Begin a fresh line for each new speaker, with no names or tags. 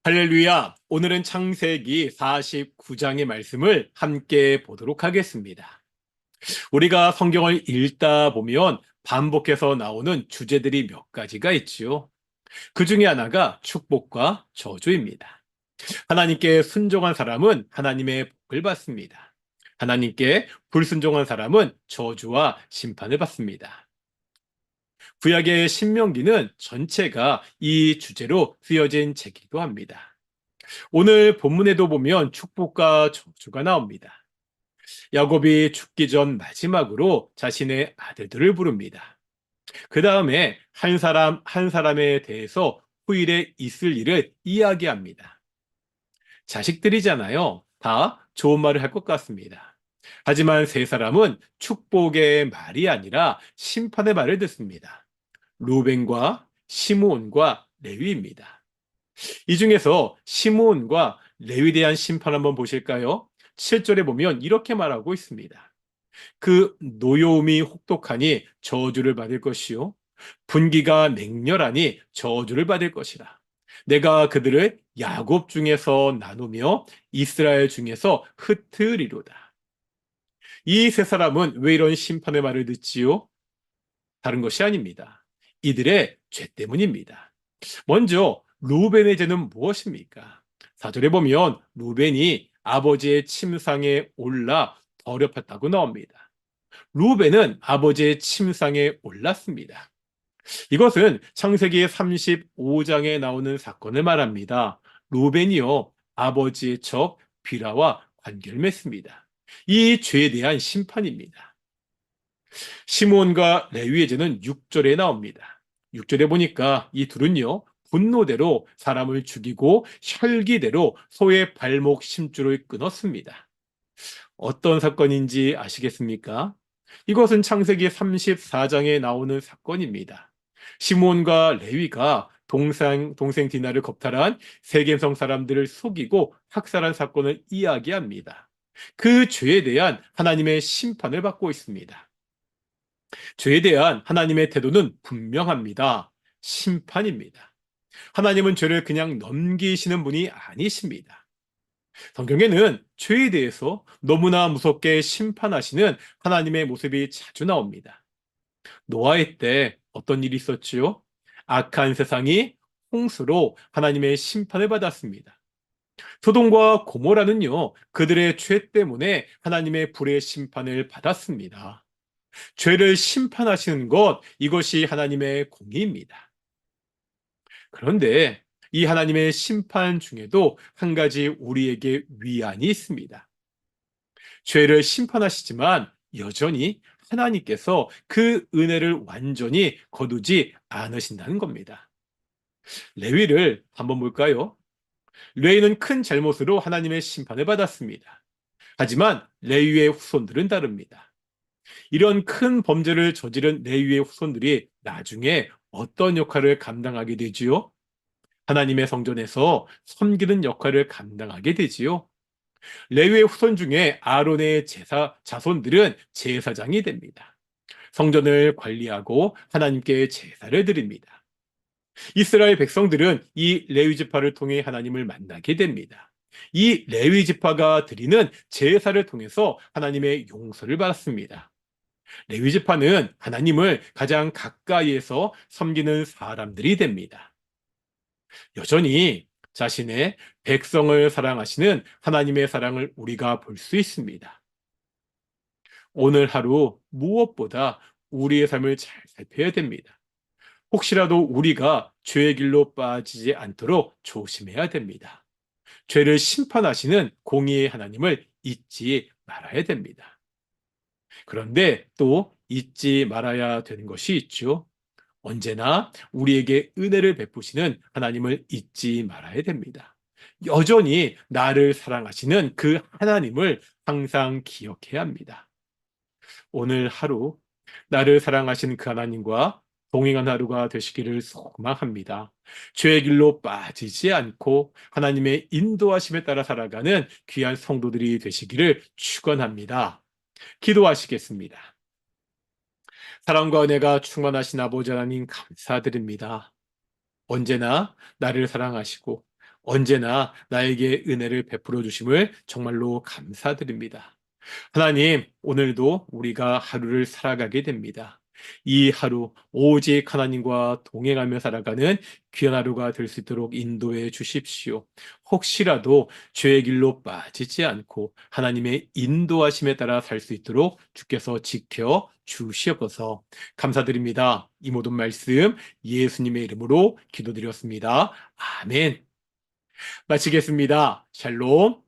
할렐루야! 오늘은 창세기 49장의 말씀을 함께 보도록 하겠습니다. 우리가 성경을 읽다 보면 반복해서 나오는 주제들이 몇 가지가 있지요. 그 중에 하나가 축복과 저주입니다. 하나님께 순종한 사람은 하나님의 복을 받습니다. 하나님께 불순종한 사람은 저주와 심판을 받습니다. 구약의 신명기는 전체가 이 주제로 쓰여진 책이기도 합니다. 오늘 본문에도 보면 축복과 저주가 나옵니다. 야곱이 죽기 전 마지막으로 자신의 아들들을 부릅니다. 그 다음에 한 사람 한 사람에 대해서 후일에 있을 일을 이야기합니다. 자식들이잖아요. 다 좋은 말을 할 것 같습니다. 하지만 세 사람은 축복의 말이 아니라 심판의 말을 듣습니다. 루벤과 시므온과 레위입니다. 이 중에서 시므온과 레위에 대한 심판 한번 보실까요? 7절에 보면 이렇게 말하고 있습니다. 그 노여움이 혹독하니 저주를 받을 것이요 분기가 맹렬하니 저주를 받을 것이라. 내가 그들을 야곱 중에서 나누며 이스라엘 중에서 흩으리로다. 이 세 사람은 왜 이런 심판의 말을 듣지요? 다른 것이 아닙니다. 이들의 죄 때문입니다. 먼저 루벤의 죄는 무엇입니까? 4절에 보면 루벤이 아버지의 침상에 올라 더럽혔다고 나옵니다. 루벤은 아버지의 침상에 올랐습니다. 이것은 창세기 35장에 나오는 사건을 말합니다. 루벤이요 아버지의 적 비라와 관계를 맺습니다. 이 죄에 대한 심판입니다. 시므온과 레위의 죄는 6절에 나옵니다. 6절에 보니까 이 둘은요 분노대로 사람을 죽이고 혈기대로 소의 발목 심줄을 끊었습니다. 어떤 사건인지 아시겠습니까? 이것은 창세기 34장에 나오는 사건입니다. 시므온과 레위가 동생 디나를 겁탈한 세겜성 사람들을 속이고 학살한 사건을 이야기합니다. 그 죄에 대한 하나님의 심판을 받고 있습니다. 죄에 대한 하나님의 태도는 분명합니다. 심판입니다. 하나님은 죄를 그냥 넘기시는 분이 아니십니다. 성경에는 죄에 대해서 너무나 무섭게 심판하시는 하나님의 모습이 자주 나옵니다. 노아의 때 어떤 일이 있었지요? 악한 세상이 홍수로 하나님의 심판을 받았습니다. 소돔과 고모라는요, 그들의 죄 때문에 하나님의 불의 심판을 받았습니다. 죄를 심판하시는 것, 이것이 하나님의 공의입니다. 그런데 이 하나님의 심판 중에도 한 가지 우리에게 위안이 있습니다. 죄를 심판하시지만 여전히 하나님께서 그 은혜를 완전히 거두지 않으신다는 겁니다. 레위를 한번 볼까요? 레위는 큰 잘못으로 하나님의 심판을 받았습니다. 하지만 레위의 후손들은 다릅니다. 이런 큰 범죄를 저지른 레위의 후손들이 나중에 어떤 역할을 감당하게 되지요? 하나님의 성전에서 섬기는 역할을 감당하게 되지요. 레위의 후손 중에 아론의 자손들은 제사장이 됩니다. 성전을 관리하고 하나님께 제사를 드립니다. 이스라엘 백성들은 이 레위 지파를 통해 하나님을 만나게 됩니다. 이 레위 지파가 드리는 제사를 통해서 하나님의 용서를 받았습니다. 레위 지파는 하나님을 가장 가까이에서 섬기는 사람들이 됩니다. 여전히 자신의 백성을 사랑하시는 하나님의 사랑을 우리가 볼 수 있습니다. 오늘 하루 무엇보다 우리의 삶을 잘 살펴야 됩니다. 혹시라도 우리가 죄의 길로 빠지지 않도록 조심해야 됩니다. 죄를 심판하시는 공의의 하나님을 잊지 말아야 됩니다. 그런데 또 잊지 말아야 되는 것이 있죠. 언제나 우리에게 은혜를 베푸시는 하나님을 잊지 말아야 됩니다. 여전히 나를 사랑하시는 그 하나님을 항상 기억해야 합니다. 오늘 하루 나를 사랑하시는 그 하나님과 동행한 하루가 되시기를 소망합니다. 죄의 길로 빠지지 않고 하나님의 인도하심에 따라 살아가는 귀한 성도들이 되시기를 축원합니다. 기도하시겠습니다. 사랑과 은혜가 충만하신 아버지 하나님 감사드립니다. 언제나 나를 사랑하시고 언제나 나에게 은혜를 베풀어 주심을 정말로 감사드립니다. 하나님, 오늘도 우리가 하루를 살아가게 됩니다. 이 하루 오직 하나님과 동행하며 살아가는 귀한 하루가 될 수 있도록 인도해 주십시오. 혹시라도 죄의 길로 빠지지 않고 하나님의 인도하심에 따라 살 수 있도록 주께서 지켜 주시옵소서. 감사드립니다. 이 모든 말씀 예수님의 이름으로 기도드렸습니다. 아멘. 마치겠습니다. 샬롬.